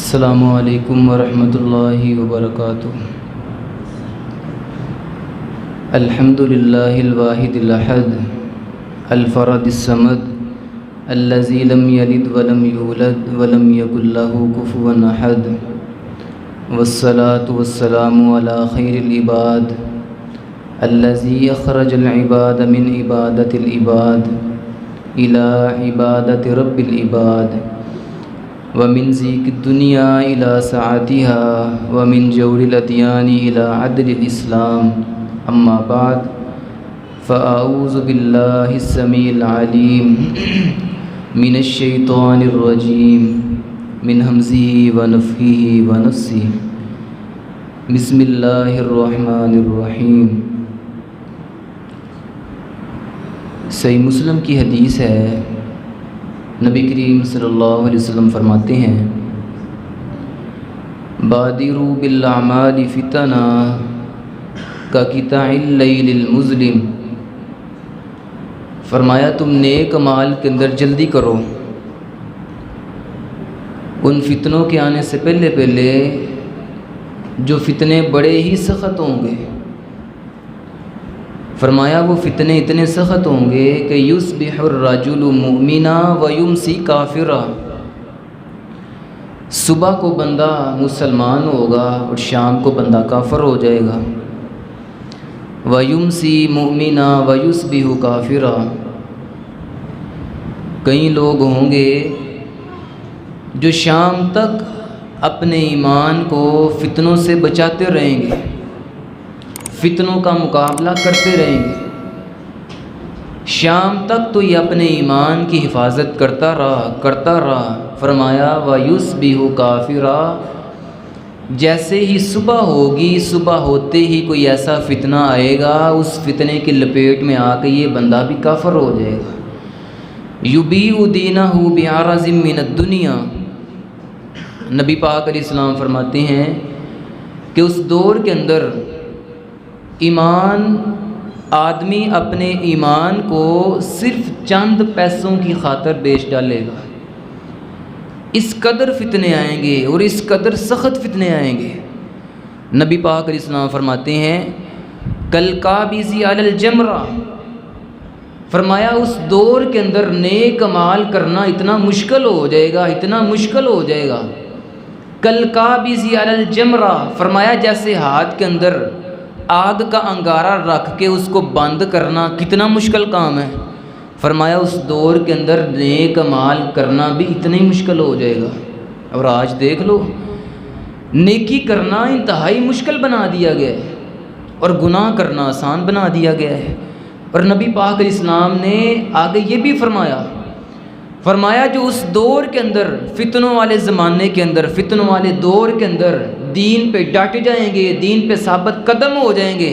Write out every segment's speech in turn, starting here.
السلام علیکم ورحمۃ اللہ وبرکاتہ۔ الحمد للہ الواحد الاحد الفرد الصمد الذی لم یلد ولم یولد ولم یکن لہ کفوا احد، والصلاة والسلام علی خیر العباد الذی اخرج العباد من عبادۃ العباد الی عبادۃ رب العباد، ومن ضیق الدنیا الی سعتها، ومن جور الادیان الی عدل الاسلام، اما بعد فاعوذ باللہ السمیع العلیم من الشیطان الرجیم من ہمزہ ونفخہ ونفثہ، بسم اللہ الرحمن الرحیم۔ صحیح مسلم کی حدیث ہے، نبی کریم صلی اللہ علیہ وسلم فرماتے ہیں، بادروا بالاعمال فتنا کقطع اللیل المظلم، فرمایا تم نیک اعمال کے اندر جلدی کرو، ان فتنوں کے آنے سے پہلے پہلے جو فتنے بڑے ہی سخت ہوں گے۔ فرمایا وہ فتنے اتنے سخت ہوں گے کہ یصبح الرجل مؤمنا ویمسی کافرا، صبح کو بندہ مسلمان ہوگا اور شام کو بندہ کافر ہو جائے گا، ویمسی مؤمنا ویصبح کافرا۔ کئی لوگ ہوں گے جو شام تک اپنے ایمان کو فتنوں سے بچاتے رہیں گے، فتنوں کا مقابلہ کرتے رہیں گے، شام تک تو یہ اپنے ایمان کی حفاظت کرتا رہا۔ فرمایا وَيُصْبِحُ كَافِرًا، جیسے ہی صبح ہوگی، صبح ہوتے ہی کوئی ایسا فتنہ آئے گا، اس فتنے کی لپیٹ میں آ کے یہ بندہ بھی کافر ہو جائے گا۔ يُبِيعُ دِينَهُ بِعَرَضٍ مِّنَ الدُّنْيَا، نبی پاک علیہ السلام فرماتے ہیں کہ اس دور کے اندر آدمی اپنے ایمان کو صرف چند پیسوں کی خاطر بیچ ڈالے گا۔ اس قدر فتنے آئیں گے اور اس قدر سخت فتنے آئیں گے۔ نبی پاک علیہ السلام فرماتے ہیں کالقابض علی الجمرہ، فرمایا اس دور کے اندر نیک اعمال کرنا اتنا مشکل ہو جائے گا، اتنا مشکل ہو جائے گا۔ کالقابض علی الجمرہ، فرمایا جیسے ہاتھ کے اندر آگ کا انگارہ رکھ کے اس کو بند کرنا کتنا مشکل کام ہے۔ فرمایا اس دور کے اندر نیک اعمال کرنا بھی اتنا ہی مشکل ہو جائے گا۔ اور آج دیکھ لو، نیکی کرنا انتہائی مشکل بنا دیا گیا ہے اور گناہ کرنا آسان بنا دیا گیا ہے۔ اور نبی پاک علیہ السلام نے آگے یہ بھی فرمایا جو اس دور کے اندر، فتنوں والے زمانے کے اندر، فتنوں والے دور کے اندر دین پہ ڈٹ جائیں گے، دین پہ ثابت قدم ہو جائیں گے،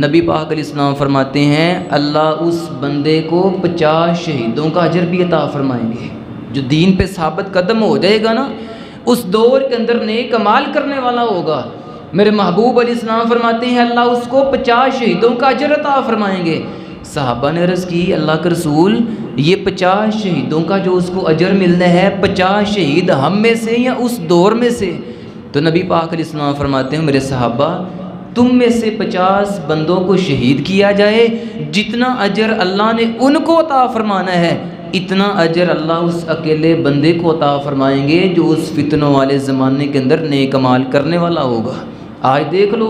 نبی پاک علیہ السلام فرماتے ہیں اللہ اس بندے کو 50 شہیدوں کا اجر بھی عطا فرمائیں گے۔ جو دین پہ ثابت قدم ہو جائے گا نا، اس دور کے اندر نیک اعمال کرنے والا ہوگا، میرے محبوب علیہ السلام فرماتے ہیں اللہ اس کو 50 شہیدوں کا اجر عطا فرمائیں گے۔ صحابہ نے عرض کی اللہ کے رسول، یہ 50 شہیدوں کا جو اس کو اجر ملنا ہے، 50 شہید ہم میں سے یا اس دور میں سے؟ تو نبی پاک علیہ السلام فرماتے ہیں میرے صحابہ، تم میں سے 50 بندوں کو شہید کیا جائے، جتنا اجر اللہ نے ان کو عطا فرمانا ہے، اتنا اجر اللہ اس اکیلے بندے کو عطا فرمائیں گے جو اس فتنوں والے زمانے کے اندر نیک اعمال کرنے والا ہوگا۔ آج دیکھ لو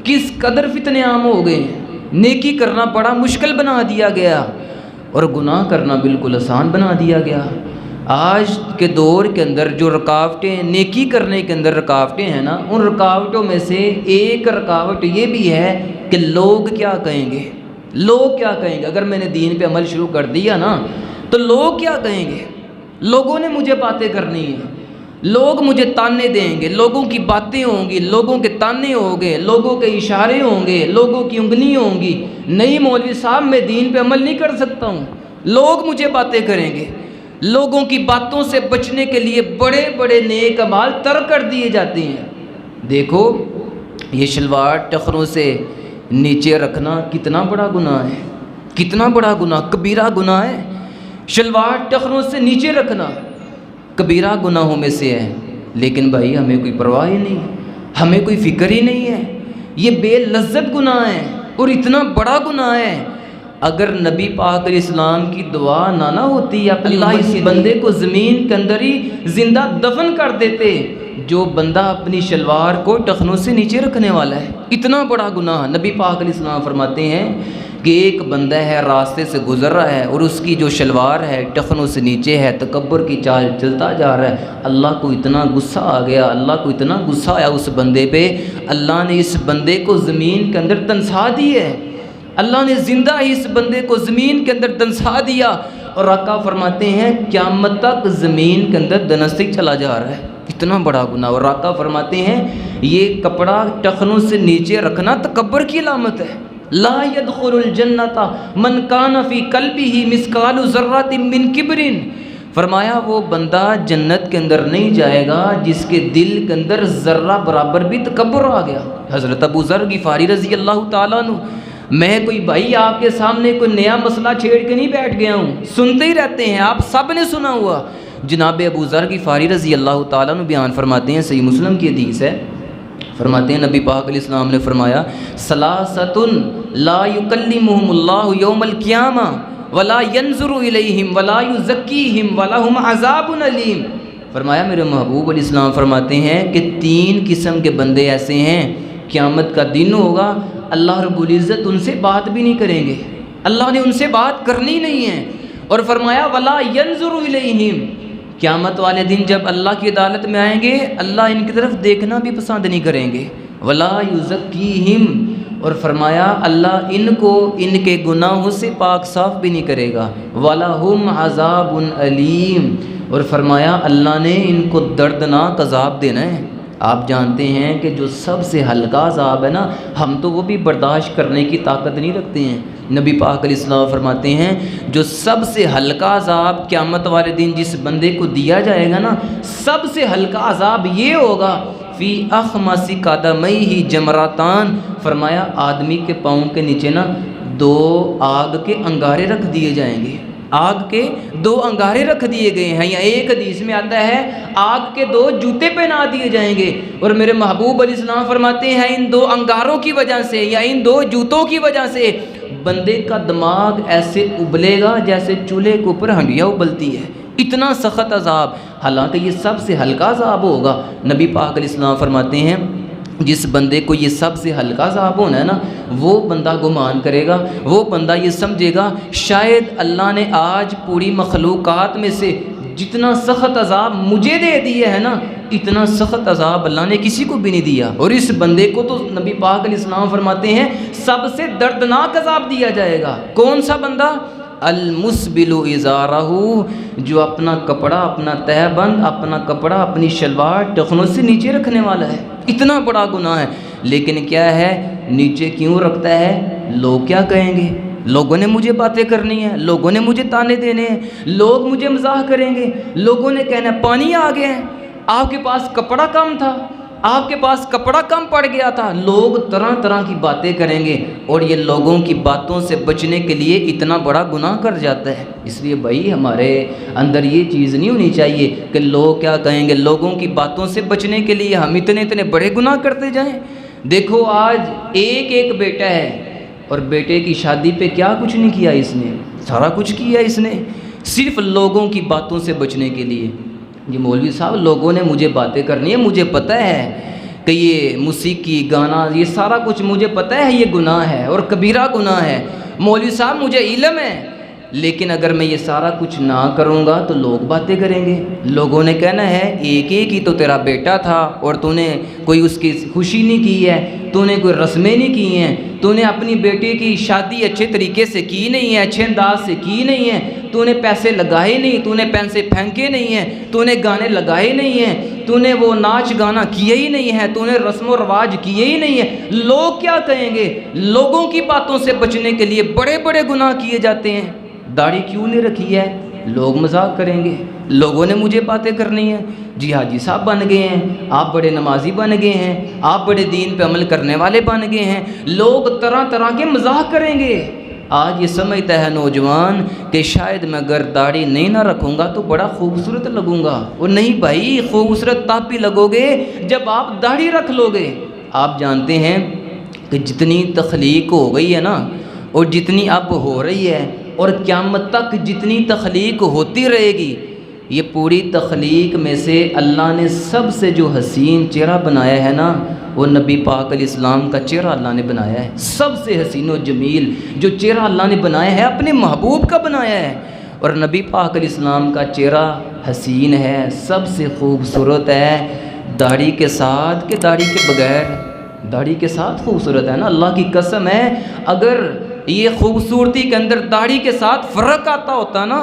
کس قدر فتنے عام ہو گئے ہیں، نیکی کرنا بڑا مشکل بنا دیا گیا اور گناہ کرنا بالکل آسان بنا دیا گیا۔ آج کے دور کے اندر جو رکاوٹیں، نیکی کرنے کے اندر رکاوٹیں ہیں نا، ان رکاوٹوں میں سے ایک رکاوٹ یہ بھی ہے کہ لوگ کیا کہیں گے، لوگ کیا کہیں گے۔ اگر میں نے دین پہ عمل شروع کر دیا نا تو لوگ کیا کہیں گے، لوگوں نے مجھے باتیں کرنی ہیں، لوگ مجھے تانے دیں گے، لوگوں کی باتیں ہوں گی، لوگوں کے تانے ہوں گے، لوگوں کے اشارے ہوں گے، لوگوں کی انگلی ہوں گی، نہیں مولوی صاحب میں دین پہ عمل نہیں کر سکتا ہوں، لوگ مجھے باتیں کریں گے۔ لوگوں کی باتوں سے بچنے کے لیے بڑے بڑے نیک اعمال ترک کر دیے جاتے ہیں۔ دیکھو یہ شلوار ٹخنوں سے نیچے رکھنا کتنا بڑا گناہ ہے، کتنا بڑا گناہ، کبیرہ گناہ ہے۔ شلوار ٹخنوں سے نیچے رکھنا کبیرہ گناہوں میں سے ہے۔ لیکن بھائی ہمیں کوئی پرواہ ہی نہیں ہے، ہمیں کوئی فکر ہی نہیں ہے۔ یہ بے لذت گناہ ہے اور اتنا بڑا گناہ ہے۔ اگر نبی پاک علیہ السلام کی دعا نہ ہوتی، اللہ اس بندے کو زمین کے اندر ہی زندہ دفن کر دیتے، جو بندہ اپنی شلوار کو ٹخنوں سے نیچے رکھنے والا ہے۔ اتنا بڑا گناہ۔ نبی پاک علیہ السلام فرماتے ہیں کہ ایک بندہ ہے راستے سے گزر رہا ہے اور اس کی جو شلوار ہے ٹخنوں سے نیچے ہے، تکبر کی چال چلتا جا رہا ہے، اللہ کو اتنا غصہ آ گیا، اللہ کو اتنا غصہ آیا اس بندے پہ، اللہ نے اس بندے کو زمین کے اندر دنسا دی ہے، اللہ نے زندہ ہی اس بندے کو زمین کے اندر دنسا دیا، اور آقا فرماتے ہیں قیامت تک زمین کے اندر دنستے چلا جا رہا ہے۔ اتنا بڑا گناہ۔ اور آقا فرماتے ہیں یہ کپڑا ٹخنوں سے نیچے رکھنا تکبر کی علامت ہے۔ لا يدخل الجنت من کان فی قلبہ مثقال ذرۃ من کبر، فرمایا وہ بندہ جنت کے اندر نہیں جائے گا جس کے دل کے اندر ذرہ برابر بھی تکبر آ گیا۔ حضرت ابو ذر غفاری رضی اللہ تعالیٰ عنہ، میں کوئی بھائی آپ کے سامنے کوئی نیا مسئلہ چھیڑ کے نہیں بیٹھ گیا ہوں، سنتے ہی رہتے ہیں، آپ سب نے سنا ہوا۔ جناب ابو ذر غفاری رضی اللہ تعالیٰ عنہ بیان فرماتے ہیں، صحیح مسلم کی حدیث ہے، فرماتے ہیں نبی پاک علیہ السلام نے فرمایا ثلاثۃ لا یکلمہم اللہ یوم القیامہ ولا ینظر الیہم ولا یزکیہم ولہم عذاب علیم۔ فرمایا میرے محبوب علیہ السلام فرماتے ہیں کہ 3 قسم کے بندے ایسے ہیں، قیامت کا دن ہوگا اللہ رب العزت ان سے بات بھی نہیں کریں گے، اللہ نے ان سے بات کرنی نہیں ہے، اور فرمایا ولا ینظر الیہم، قیامت والے دن جب اللہ کی عدالت میں آئیں گے اللہ ان کی طرف دیکھنا بھی پسند نہیں کریں گے، ولا یزکیہم، اور فرمایا اللہ ان کو ان کے گناہوں سے پاک صاف بھی نہیں کرے گا، وَلَهُمْ عَذَابٌ علیم، اور فرمایا اللہ نے ان کو دردناک عذاب دینا ہے۔ آپ جانتے ہیں کہ جو سب سے ہلکا عذاب ہے نا، ہم تو وہ بھی برداشت کرنے کی طاقت نہیں رکھتے ہیں۔ نبی پاک علیہ السلام فرماتے ہیں جو سب سے ہلکا عذاب قیامت والے دن جس بندے کو دیا جائے گا نا، سب سے ہلکا عذاب یہ ہوگا فی اخمص قدمیہ جمراتان، فرمایا آدمی کے پاؤں کے نیچے نا 2 آگ کے انگارے رکھ دیے جائیں گے، آگ کے 2 انگارے رکھ دیے گئے ہیں، یا ایک حدیث میں آتا ہے آگ کے 2 جوتے پہنا دیے جائیں گے، اور میرے محبوب علیہ السلام فرماتے ہیں ان 2 انگاروں کی وجہ سے یا ان 2 جوتوں کی وجہ سے بندے کا دماغ ایسے ابلے گا جیسے چولہے کے اوپر ہنڈیا ابلتی ہے، اتنا سخت عذاب، حالانکہ یہ سب سے ہلکا عذاب ہوگا۔ نبی پاک علیہ السلام فرماتے ہیں جس بندے کو یہ سب سے ہلکا عذاب ہونا ہے نا، وہ بندہ گمان کرے گا، وہ بندہ یہ سمجھے گا شاید اللہ نے آج پوری مخلوقات میں سے جتنا سخت عذاب مجھے دے دیا ہے نا، اتنا سخت عذاب اللہ نے کسی کو بھی نہیں دیا، اور اس بندے کو تو نبی پاک علیہ السلام فرماتے ہیں سب سے دردناک عذاب دیا جائے گا۔ کون سا بندہ؟ المسبل ازارہ، جو اپنا کپڑا، اپنا تہہ بند اپنا کپڑا، اپنی شلوار ٹخنوں سے نیچے رکھنے والا ہے۔ اتنا بڑا گناہ ہے، لیکن کیا ہے نیچے کیوں رکھتا ہے؟ لوگ کیا کہیں گے، لوگوں نے مجھے باتیں کرنی ہیں، لوگوں نے مجھے تانے دینے ہیں، لوگ مجھے مزاح کریں گے، لوگوں نے کہنا پانی آ گیا ہے، آپ کے پاس کپڑا کم تھا، آپ کے پاس کپڑا کم پڑ گیا تھا، لوگ طرح طرح کی باتیں کریں گے، اور یہ لوگوں کی باتوں سے بچنے کے لیے اتنا بڑا گناہ کر جاتا ہے۔ اس لیے بھائی ہمارے اندر یہ چیز نہیں ہونی چاہیے کہ لوگ کیا کہیں گے، لوگوں کی باتوں سے بچنے کے لیے ہم اتنے بڑے گناہ کرتے جائیں۔ دیکھو آج ایک بیٹا ہے اور بیٹے کی شادی پہ کیا کچھ نہیں کیا اس نے، سارا کچھ کیا اس نے، صرف لوگوں کی باتوں سے بچنے کے لیے۔ یہ مولوی صاحب لوگوں نے مجھے باتیں کرنی ہے، مجھے پتہ ہے کہ یہ موسیقی گانا یہ سارا کچھ مجھے پتہ ہے یہ گناہ ہے اور کبیرہ گناہ ہے، مولوی صاحب مجھے علم ہے، لیکن اگر میں یہ سارا کچھ نہ کروں گا تو لوگ باتیں کریں گے، لوگوں نے کہنا ہے ایک ہی تو تیرا بیٹا تھا اور تو نے کوئی اس کی خوشی نہیں کی ہے، تو نے کوئی رسمیں نہیں کی ہیں، تو نے اپنی بیٹے کی شادی اچھے طریقے سے کی نہیں ہے، اچھے انداز سے کی نہیں ہے، تو نے پیسے لگائے نہیں، تو نے پیسے پھینکے نہیں ہیں، تو نے گانے لگائے نہیں ہیں، تو نے وہ ناچ گانا کیے ہی نہیں ہے، تو نے رسم و رواج کیے ہی نہیں ہے، لوگ کیا کہیں گے؟ لوگوں کی باتوں سے بچنے کے لیے بڑے بڑے گناہ کیے جاتے ہیں۔ داڑھی کیوں نہیں رکھی ہے؟ لوگ مذاق کریں گے، لوگوں نے مجھے باتیں کرنی ہیں، جی حاجی صاحب بن گئے ہیں، آپ بڑے نمازی بن گئے ہیں، آپ بڑے دین پہ عمل کرنے والے بن گئے ہیں، لوگ طرح طرح کے مذاق کریں گے، آج یہ سمجھتا ہے نوجوان کہ شاید میں اگر داڑھی نہیں نہ رکھوں گا تو بڑا خوبصورت لگوں گا، اور نہیں بھائی، خوبصورت تب بھی لگو گے جب آپ داڑھی رکھ لو گے۔ آپ جانتے ہیں کہ جتنی تخلیق ہو گئی ہے نا، اور جتنی اب ہو رہی ہے، اور قیامت تک جتنی تخلیق ہوتی رہے گی، یہ پوری تخلیق میں سے اللہ نے سب سے جو حسین چہرہ بنایا ہے نا، وہ نبی پاک علیہ السلام کا چہرہ اللہ نے بنایا ہے۔ سب سے حسین و جمیل جو چہرہ اللہ نے بنایا ہے، اپنے محبوب کا بنایا ہے۔ اور نبی پاک علیہ السلام کا چہرہ حسین ہے، سب سے خوبصورت ہے، داڑھی کے ساتھ کہ داڑھی کے بغیر؟ داڑھی کے ساتھ خوبصورت ہے نا، اللہ کی قسم ہے، اگر یہ خوبصورتی کے اندر داڑھی کے ساتھ فرق آتا ہوتا نا،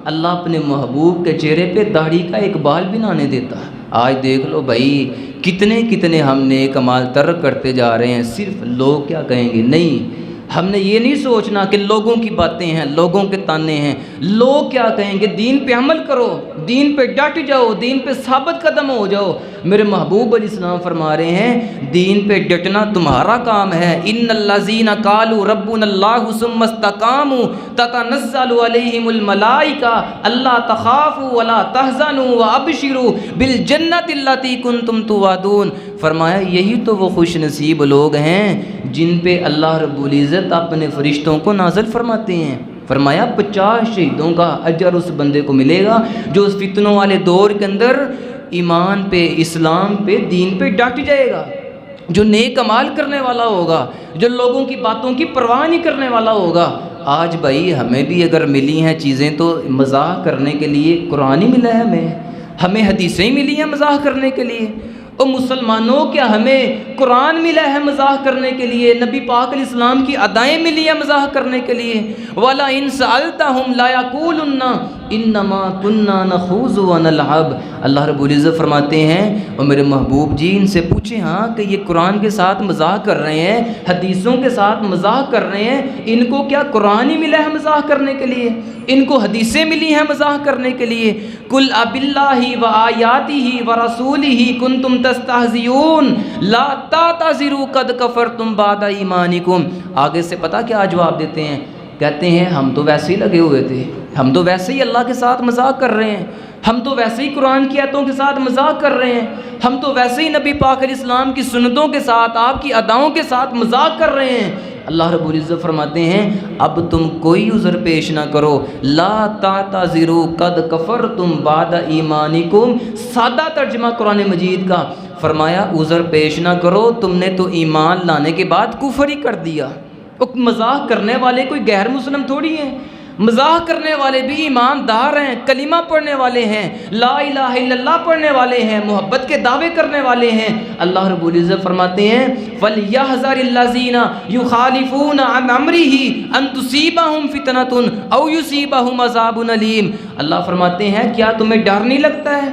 اللہ اپنے محبوب کے چہرے پہ داڑھی کا ایک بال بھی نہ آنے دیتا۔ آج دیکھ لو بھائی، کتنے ہم نیک اعمال ترک کرتے جا رہے ہیں، صرف لوگ کیا کہیں گے۔ نہیں، ہم نے یہ نہیں سوچنا کہ لوگوں کی باتیں ہیں، لوگوں کے تانے ہیں، لوگ کیا کہیں گے۔ دین پہ عمل کرو، دین پہ ڈٹ جاؤ، دین پہ ثابت قدم ہو جاؤ۔ میرے محبوب علیہ السلام فرما رہے ہیں، دین پہ ڈٹنا تمہارا کام ہے۔ ان الذین قالوا ربنا اللہ ثم استقاموا تتنزل علیہم الملائکہ الا تخافوا ولا تحزنوا وابشروا بالجنۃ التی کنتم توعدون۔ فرمایا یہی تو وہ خوش نصیب لوگ ہیں جن پہ اللہ رب العزت اپنے فرشتوں کو نازل فرماتے ہیں۔ فرمایا 50 شہیدوں کا اجر اس بندے کو ملے گا جو اس فتنوں والے دور کے اندر ایمان پہ، اسلام پہ، دین پہ ڈٹ جائے گا، جو نیک عمال کرنے والا ہوگا، جو لوگوں کی باتوں کی پرواہ نہیں کرنے والا ہوگا۔ آج بھائی ہمیں بھی اگر ملی ہیں چیزیں تو مزاح کرنے کے لیے قرآن ہی ملا ہے، ہمیں حدیثیں ہی ملی ہیں مزاح کرنے کے لیے۔ اور مسلمانوں کیا ہمیں قرآن ملا ہے مزاح کرنے کے لیے، نبی پاک علیہ السلام کی ادائیں ملی ہیں مزاح کرنے کے لیے؟ وَلَا إِن سَأَلْتَهُمْ لَا يَقُولُنَّ إِنَّمَا كُنَّا نَخُوضُ وَنَلْعَبُ۔ اللہ رب العزت فرماتے ہیں، اور میرے محبوب جی ان سے پوچھیں ہاں کہ یہ قرآن کے ساتھ مزاح کر رہے ہیں، حدیثوں کے ساتھ مزاح کر رہے ہیں، ان کو کیا قرآن ہی ملا ہے مزاح کرنے کے لیے؟ ان کو حدیثیں ملی ہیں مزاح کرنے کے لیے؟ قُلْ أَبِاللَّهِ وَآيَاتِهِ وَرَسُولِهِ كُنْتُمْ تَسْتَهْزِئُونَ لَا تَعْتَذِرُوا قَدْ كَفَرْتُمْ بَعْدَ إِيمَانِكُمْ۔ آگے سے پتہ کیا جواب دیتے ہیں؟ کہتے ہیں ہم تو ویسے ہی لگے ہوئے تھے، ہم تو ویسے ہی اللہ کے ساتھ مذاق کر رہے ہیں، ہم تو ویسے ہی قرآن کی آیتوں کے ساتھ مذاق کر رہے ہیں، ہم تو ویسے ہی نبی پاک علیہ السلام کی سنتوں کے ساتھ، آپ کی اداؤں کے ساتھ مذاق کر رہے ہیں۔ اللہ رب العزت فرماتے ہیں اب تم کوئی عذر پیش نہ کرو، لا تعتذروا قد کفرتم بعد ایمانکم۔ سادہ ترجمہ قرآن مجید کا، فرمایا عذر پیش نہ کرو، تم نے تو ایمان لانے کے بعد کفر ہی کر دیا۔ مزاح کرنے والے کوئی غیر مسلم تھوڑی ہیں، مزاح کرنے والے بھی ایماندار ہیں، کلمہ پڑھنے والے ہیں، لا الہ الا اللہ پڑھنے والے ہیں، محبت کے دعوے کرنے والے ہیں۔ اللہ رب العزت فرماتے ہیں فَلْيَحْذَرِ الَّذِينَ يُخَالِفُونَ عَنْ أَمْرِهِ أَن تُصِيبَهُمْ فِتْنَةٌ أَوْ يُصِيبَهُمْ عَذَابٌ أَلِيمٌ۔ اللہ فرماتے ہیں کیا تمہیں ڈر نہیں لگتا ہے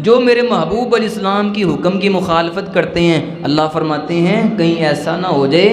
جو میرے محبوب علیہ السلام کی حکم کی مخالفت کرتے ہیں؟ اللہ فرماتے ہیں کہیں ایسا نہ ہو جائے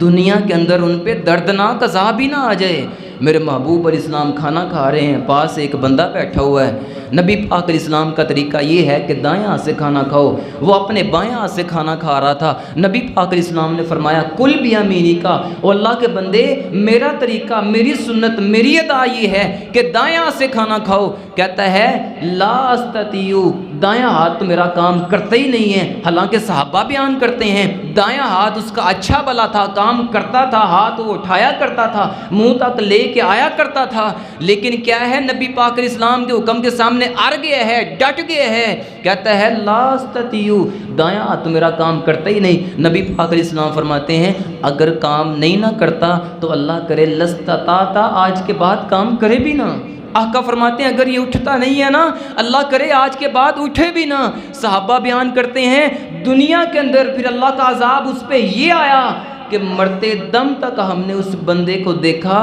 دنیا کے اندر ان پہ دردناک عذاب ہی نہ آ جائے۔ میرے محبوب علیہ السلام کھانا کھا رہے ہیں، پاس ایک بندہ بیٹھا ہوا ہے۔ نبی پاک علیہ السلام کا طریقہ یہ ہے کہ دائیں ہاتھ سے کھانا کھاؤ، وہ اپنے بائیں ہاتھ سے کھانا کھا رہا تھا۔ نبی پاک علیہ السلام نے فرمایا کل بیامینی کا، اور اللہ کے بندے میرا طریقہ، میری سنت، میری ادا یہ ہے کہ دائیں ہاتھ سے کھانا کھاؤ۔ کہتا ہے لا استطیع، دایاں ہاتھ تو میرا کام کرتا ہی نہیں ہے۔ حالانکہ صحابہ بیان کرتے ہیں دایاں ہاتھ اس کا اچھا بلا تھا، کام کرتا تھا، ہاتھ وہ اٹھایا کرتا تھا، منہ تک لے کے آیا کرتا تھا، لیکن کیا ہے نبی پاک علیہ السلام کے حکم کے سامنے اڑ گیا ہے، ڈٹ گیا ہے۔ کہتا ہے لا استطیع، دایاں ہاتھ تو میرا کام کرتا ہی نہیں۔ نبی پاک علیہ السلام فرماتے ہیں اگر کام نہیں نہ کرتا تو اللہ کرے لستطاعت، آج کے بعد کام کرے بھی نہ۔ آقا فرماتے ہیں اگر یہ اٹھتا نہیں ہے نا، اللہ کرے آج کے بعد اٹھے بھی نہ۔ صحابہ بیان کرتے ہیں دنیا کے اندر پھر اللہ کا عذاب اس پہ یہ آیا کہ مرتے دم تک ہم نے اس بندے کو دیکھا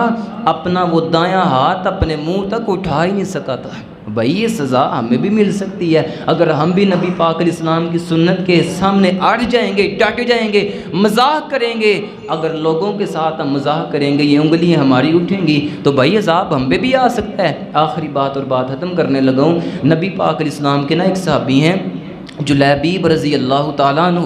اپنا وہ دایاں ہاتھ اپنے منہ تک اٹھا ہی نہیں سکا تھا۔ بھائی یہ سزا ہمیں بھی مل سکتی ہے اگر ہم بھی نبی پاک علیہ السلام کی سنت کے سامنے اڑ جائیں گے، ڈٹ جائیں گے، مذاق کریں گے۔ اگر لوگوں کے ساتھ ہم مذاق کریں گے، یہ انگلیاں ہماری اٹھیں گی تو بھائی عذاب ہم پہ بھی آ سکتا ہے۔ آخری بات اور بات ختم کرنے لگا ہوں، نبی پاک علیہ السلام کے نا ایک صحابی ہیں جلیبیب رضی اللہ تعالیٰ عنہ،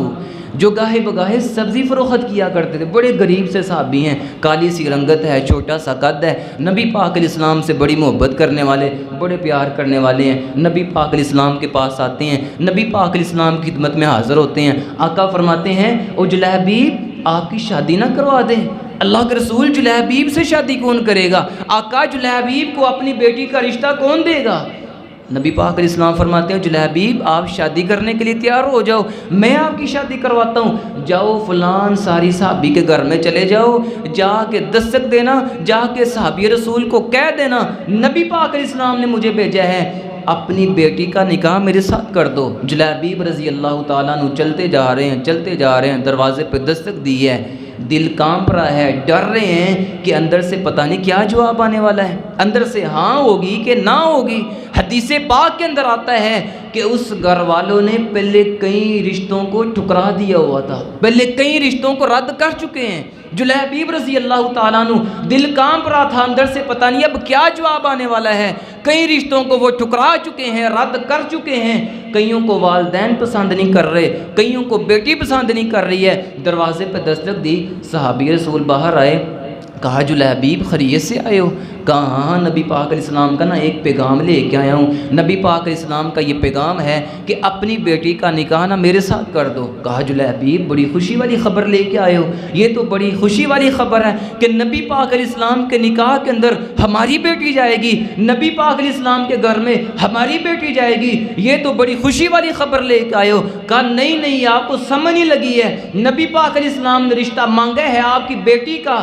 جو گاہے بگاہے سبزی فروخت کیا کرتے تھے، بڑے غریب سے صحابی ہیں، کالی سی رنگت ہے، چھوٹا سا قد ہے، نبی پاک علیہ السلام سے بڑی محبت کرنے والے، بڑے پیار کرنے والے ہیں، نبی پاک علیہ السلام کے پاس آتے ہیں، نبی پاک علیہ السلام کی خدمت میں حاضر ہوتے ہیں۔ آقا فرماتے ہیں او جلیبیب آپ کی شادی نہ کروا دیں؟ اللہ کے رسول جلیبیب سے شادی کون کرے گا؟ آقا جلیبیب کو اپنی بیٹی کا رشتہ کون دے گا؟ نبی پاک علیہ السلام فرماتے ہیں جلیبیب آپ شادی کرنے کے لیے تیار ہو جاؤ، میں آپ کی شادی کرواتا ہوں، جاؤ فلان ساری صحابی کے گھر میں چلے جاؤ، جا کے دستک دینا، جا کے صحابی رسول کو کہہ دینا نبی پاک علیہ السلام نے مجھے بھیجا ہے، اپنی بیٹی کا نکاح میرے ساتھ کر دو۔ جلیبیب رضی اللہ تعالیٰ عنہ چلتے جا رہے ہیں، دروازے پہ دستک دی ہے، دل کانپ رہا ہے، ڈر رہے ہیں کہ اندر سے پتہ نہیں کیا جواب آنے والا ہے، اندر سے ہاں ہوگی کہ نہ ہوگی۔ حدیث پاک کے اندر آتا ہے کہ اس گھر والوں نے پہلے کئی رشتوں کو ٹھکرا دیا ہوا تھا، پہلے کئی رشتوں کو رد کر چکے ہیں۔ جلیبیب رضی اللہ تعالیٰ عنہ دل کانپ رہا تھا، اندر سے پتہ نہیں اب کیا جواب آنے والا ہے، کئی رشتوں کو وہ ٹھکرا چکے ہیں، رد کر چکے ہیں، کئیوں کو والدین پسند نہیں کر رہے، کئیوں کو بیٹی پسند نہیں کر رہی ہے۔ دروازے پہ دستک دی، صحابی رسول باہر آئے، کہا جلیبیب خیریت سے آئے ہو؟ کہا ہاں نبی پاک علیہ السلام کا نا ایک پیغام لے کے آیا ہوں، نبی پاک علیہ السلام کا یہ پیغام ہے کہ اپنی بیٹی کا نکاح نا میرے ساتھ کر دو۔ کہا جلیبیب بڑی خوشی والی خبر لے کے آئے ہو، یہ تو بڑی خوشی والی خبر ہے کہ نبی پاک علیہ السلام کے نکاح کے اندر ہماری بیٹی جائے گی، نبی پاک علیہ السلام کے گھر میں ہماری بیٹی جائے گی، یہ تو بڑی خوشی والی خبر لے کے آئے ہو۔ کہا نہیں آپ کو سمجھ نہیں لگی ہے، نبی پاک علیہ السلام نے رشتہ مانگا ہے آپ کی بیٹی کا،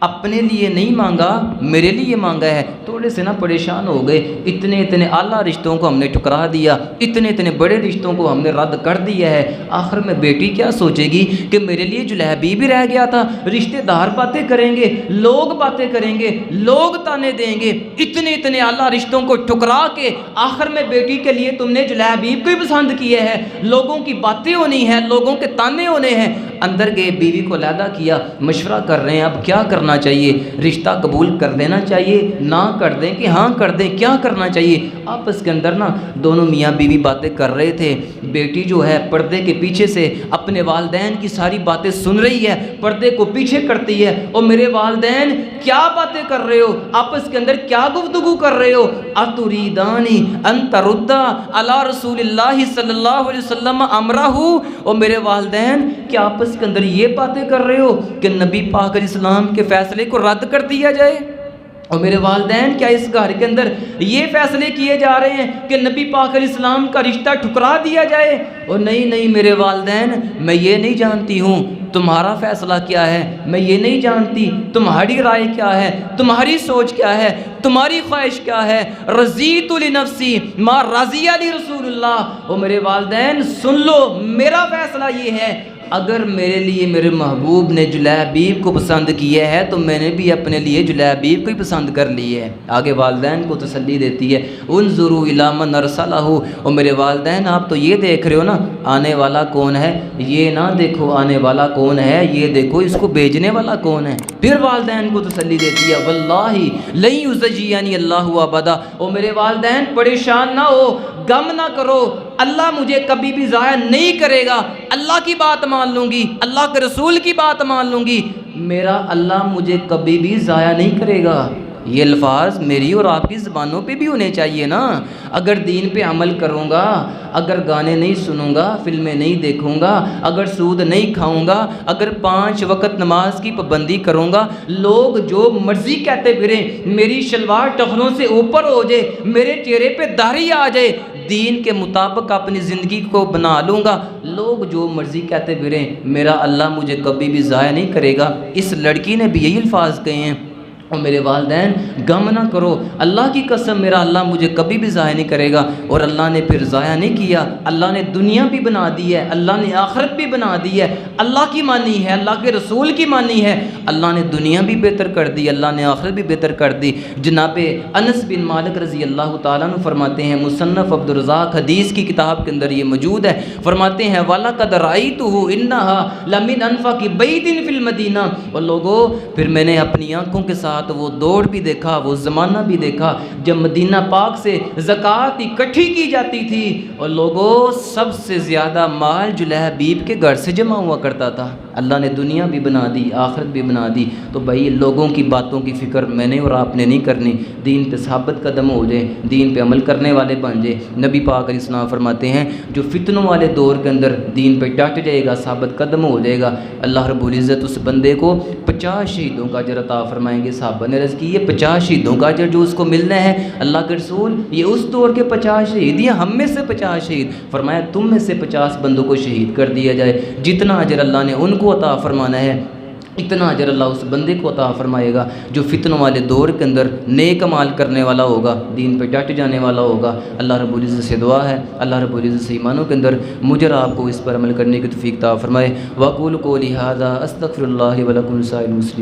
اپنے لیے نہیں مانگا، میرے لیے مانگا ہے۔ تھوڑے سے نا پریشان ہو گئے، اتنے اعلیٰ رشتوں کو ہم نے ٹھکرا دیا، اتنے بڑے رشتوں کو ہم نے رد کر دیا ہے، آخر میں بیٹی کیا سوچے گی کہ میرے لیے جلیبیب بھی رہ گیا تھا، رشتہ دار باتیں کریں گے، لوگ باتیں کریں گے، لوگ تانے دیں گے، اتنے اعلیٰ رشتوں کو ٹھکرا کے آخر میں بیٹی کے لیے تم نے جلیبیب کو ہی پسند کیا ہے، لوگوں کی باتیں ہونی ہیں، لوگوں کے تانے ہونے ہیں۔ اندر گئے، بیوی کو علیحدہ کیا، مشورہ کر رہے ہیں اب کیا کرنا چاہیے، رشتہ قبول کر دینا چاہیے، نہ کر دیں کہ ہاں کر دیں، کیا کرنا چاہیے؟ آپس کے اندر نا دونوں میاں بیوی باتیں کر رہے تھے، بیٹی جو ہے پردے کے پیچھے سے اپنے والدین کی ساری باتیں سن رہی ہے، پردے کو پیچھے کرتی ہے، اور میرے والدین کیا باتیں کر رہے ہو، آپس کے اندر کیا گفتگو کر رہے ہو؟ اتریدانی ان تردا علی رسول اللہ صلی اللہ علیہ وسلم امرہ، اور میرے والدین کیا آپس کے اندر یہ باتیں کر رہے ہو کہ نبی پاک علیہ السلام کے فیصلے کو رد کر دیا جائے؟ اور میرے والدین کیا اس گھر کے اندر یہ فیصلے کیے جا رہے ہیں کہ نبی پاک علیہ السلام کا رشتہ ٹھکرا دیا جائے؟ اور نہیں میرے والدین، میں یہ نہیں جانتی ہوں تمہارا فیصلہ کیا ہے، میں یہ نہیں جانتی تمہاری رائے کیا ہے، تمہاری سوچ کیا ہے، تمہاری خواہش کیا ہے، رضیت لنفسی ما رضی علی رسول اللہ۔ اور میرے والدین سن لو، میرا فیصلہ یہ ہے، اگر میرے لیے میرے محبوب نے جلیبیب کو پسند کیا ہے تو میں نے بھی اپنے لیے جلیبیب کو ہی پسند کر لی ہے۔ آگے والدین کو تسلی دیتی ہے، انظروا الی من ارسلہ، اور میرے والدین آپ تو یہ دیکھ رہے ہو نا آنے والا کون ہے، یہ نہ دیکھو آنے والا کون ہے، یہ دیکھو اس کو بھیجنے والا کون ہے۔ پھر والدین کو تسلی دیتی ہے، واللہ لن یزیانی اللہ ابدا، اور میرے والدین پریشان نہ ہو، غم نہ کرو، اللہ مجھے کبھی بھی ضائع نہیں کرے گا، اللہ کی بات مان لوں گی، اللہ کے رسول کی بات مان لوں گی، میرا اللہ مجھے کبھی بھی ضائع نہیں کرے گا۔ یہ الفاظ میری اور آپ کی زبانوں پہ بھی ہونے چاہیے نا۔ اگر دین پہ عمل کروں گا، اگر گانے نہیں سنوں گا، فلمیں نہیں دیکھوں گا، اگر سود نہیں کھاؤں گا، اگر 5 وقت نماز کی پابندی کروں گا، لوگ جو مرضی کہتے پھریں، میری شلوار ٹخنوں سے اوپر ہو جائے، میرے چہرے پہ داڑھی آ جائے، دین کے مطابق اپنی زندگی کو بنا لوں گا، لوگ جو مرضی کہتے پھریں، میرا اللہ مجھے کبھی بھی ضائع نہیں کرے گا۔ اس لڑکی نے بھی یہی الفاظ کہے ہیں۔ اور میرے والدین غم نہ کرو، اللہ کی قسم میرا اللہ مجھے کبھی بھی ضائع نہیں کرے گا۔ اور اللہ نے پھر ضائع نہیں کیا، اللہ نے دنیا بھی بنا دی ہے، اللہ نے آخرت بھی بنا دی ہے، اللہ کی مانی ہے، اللہ کے رسول کی مانی ہے، اللہ نے دنیا بھی بہتر کر دی، اللہ نے آخرت بھی بہتر کر دی۔ جناب انس بن مالک رضی اللہ تعالیٰ عنہ فرماتے ہیں، مصنف عبدالرزاق حدیث کی کتاب کے اندر یہ موجود ہے، فرماتے ہیں وَلَقَدْ رَأَيْتُهُ إِنَّهَا لَمِنْ أَنْفَقِ بَيْتٍ فِي الْمَدِينَةِ، اور لوگوں پھر میں نے اپنی آنکھوں کے ساتھ تو وہ دور بھی دیکھا، وہ زمانہ بھی دیکھا جب مدینہ پاک سے زکوٰۃ اکٹھی کی جاتی تھی اور لوگوں سب سے زیادہ مال جو حبیب کے گھر سے جمع ہوا کرتا تھا۔ اللہ نے دنیا بھی بنا دی، آخرت بھی بنا دی، تو بھائی لوگوں کی باتوں کی فکر میں نے اور آپ نے نہیں کرنی، دین پہ ثابت قدم ہو جائے، دین پہ عمل کرنے والے بن جائے۔ نبی پاک علیہ السلام فرماتے ہیں جو فتنوں والے دور کے اندر دین پہ ڈٹ جائے گا، ثابت قدم ہو جائے گا، اللہ رب العزت اس بندے کو 50 شہیدوں کا اجر عطا فرمائیں گے۔ صحابہ نے عرض کی یہ 50 شہیدوں کا اجر جو اس کو ملنا ہے اللہ کے رسول، یہ اس دور کے 50 شہید یا ہم میں سے 50 شہید؟ فرمایا تم میں سے 50 بندوں کو شہید کر دیا جائے، جتنا اجر اللہ نے ان کو عطا فرمانا ہے اتنا اجر اللہ اس بندے کو عطا فرمائے گا جو فتنوں والے دور کے اندر نیک عمال کرنے والا ہوگا، دین پہ ڈٹ جانے والا ہوگا۔ اللہ رب العزت سے دعا ہے اللہ رب العزت سے ایمانوں کے اندر مجھے اور آپ کو اس پر عمل کرنے کی توفیق عطا فرمائے۔ وَأَقُولُ قَوْلِي هَٰذَا أَسْتَغْفِرُ اللَّهَ لِي وَلَكُمْ وَلِسَائِرِ الْمُسْلِمِينَ۔